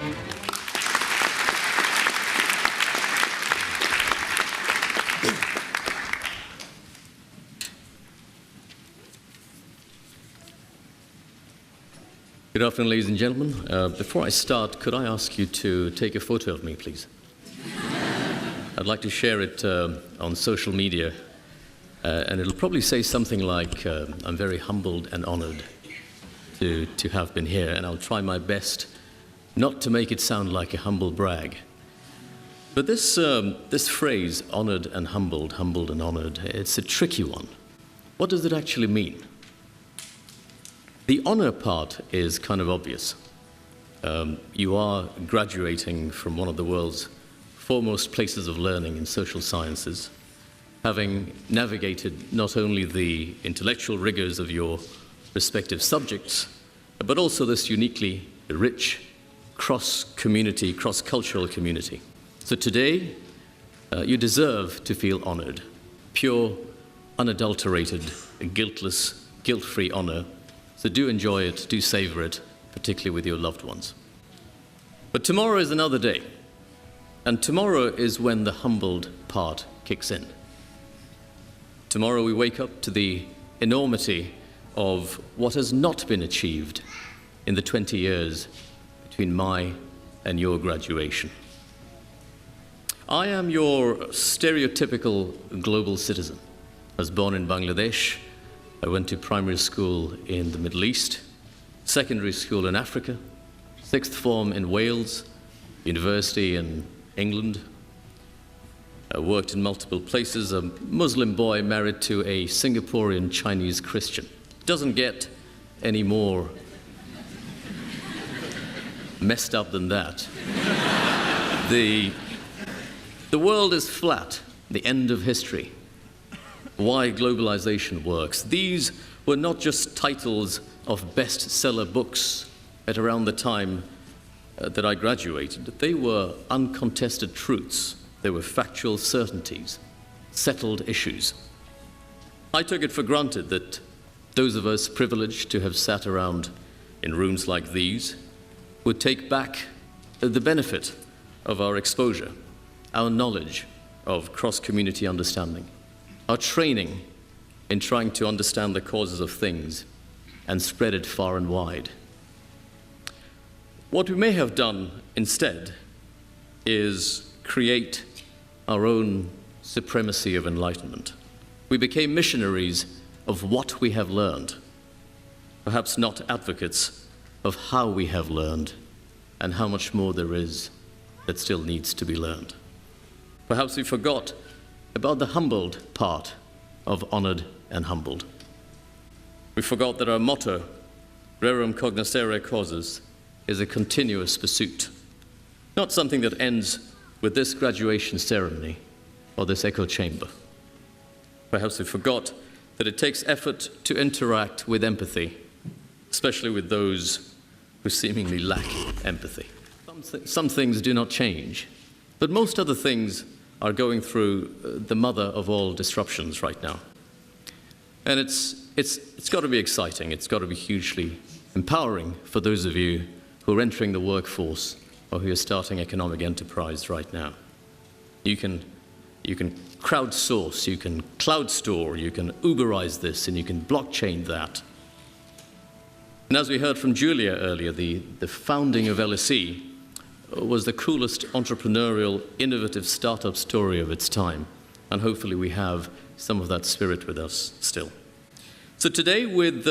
Good afternoon, ladies and gentlemen. Before I start, could I ask you to take a photo of me, please? I'd like to share it on social media, and it'll probably say something like, I'm very humbled and honored to have been here, and I'll try my best not to make it sound like a humble brag. But this phrase, honored and humbled and honored, it's a tricky one. What does it actually mean? The honor part is kind of obvious. You are graduating from one of the world's foremost places of learning in social sciences, having navigated not only the intellectual rigors of your respective subjects, but also this uniquely rich cross-community, cross-cultural community. So today, you deserve to feel honored. Pure, unadulterated, guiltless, guilt-free honor. So do enjoy it, do savor it, particularly with your loved ones. But tomorrow is another day, and tomorrow is when the humbled part kicks in. Tomorrow we wake up to the enormity of what has not been achieved in the 20 years between my and your graduation. I am your stereotypical global citizen. I was born in Bangladesh. I went to primary school in the Middle East, secondary school in Africa, sixth form in Wales, university in England. I worked in multiple places, a Muslim boy married to a Singaporean Chinese Christian. Doesn't get any more messed up than that. The world is flat, the end of history. Why globalization works. These were not just titles of bestseller books at around the time that I graduated. They were uncontested truths. They were factual certainties, settled issues. I took it for granted that those of us privileged to have sat around in rooms like these would take back the benefit of our exposure, our knowledge of cross-community understanding, our training in trying to understand the causes of things and spread it far and wide. What we may have done instead is create our own supremacy of enlightenment. We became missionaries of what we have learned, perhaps not advocates of how we have learned and how much more there is that still needs to be learned. Perhaps we forgot about the humbled part of honored and humbled. We forgot that our motto, rerum cognoscere causes, is a continuous pursuit, not something that ends with this graduation ceremony or this echo chamber. Perhaps we forgot that it takes effort to interact with empathy, especially with those who seemingly lack empathy. Some things do not change, but most other things are going through the mother of all disruptions right now. And it's got to be exciting. It's got to be hugely empowering for those of you who are entering the workforce or who are starting economic enterprise right now. You can crowdsource, you can cloud store, you can Uberize this, and you can blockchain that. And as we heard from Julia earlier, the founding of LSE was the coolest entrepreneurial, innovative startup story of its time. And hopefully we have some of that spirit with us still. So today, with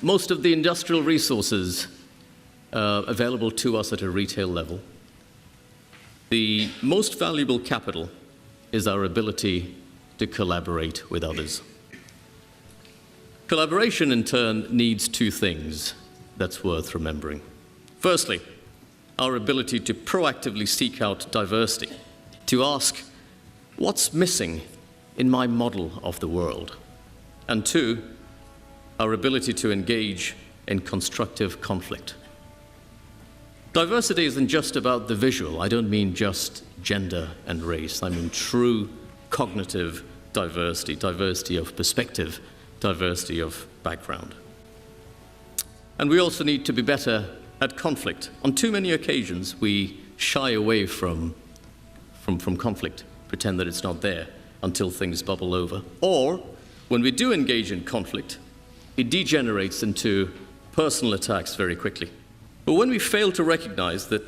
most of the industrial resources available to us at a retail level, the most valuable capital is our ability to collaborate with others. Collaboration, in turn, needs two things that's worth remembering. Firstly, our ability to proactively seek out diversity, to ask, what's missing in my model of the world? And two, our ability to engage in constructive conflict. Diversity isn't just about the visual. I don't mean just gender and race. I mean true cognitive diversity, diversity of perspective, diversity of background. And we also need to be better at conflict. On too many occasions, we shy away from conflict, pretend that it's not there until things bubble over. Or, when we do engage in conflict, it degenerates into personal attacks very quickly. But when we fail to recognize that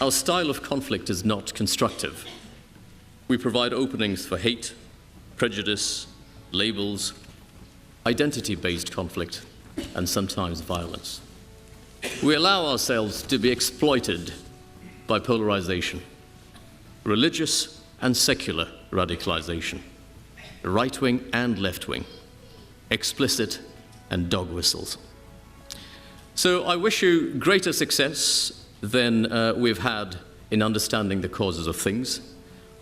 our style of conflict is not constructive, we provide openings for hate, prejudice, labels, identity-based conflict, and sometimes violence. We allow ourselves to be exploited by polarization, religious and secular radicalization, right-wing and left-wing, explicit and dog whistles. So I wish you greater success than we've had in understanding the causes of things.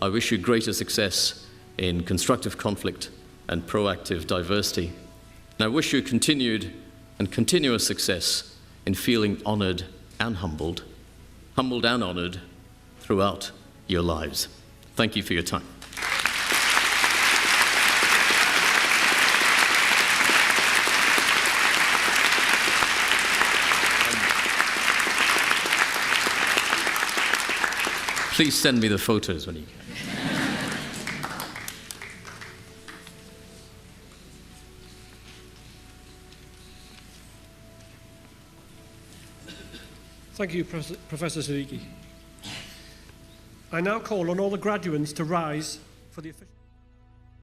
I wish you greater success in constructive conflict and proactive diversity. And I wish you continued and continuous success in feeling honored and humbled and honored throughout your lives. Thank you for your time. Please send me the photos when you can. Thank you, Professor Siddiqui. I now call on all the graduands to rise for the official...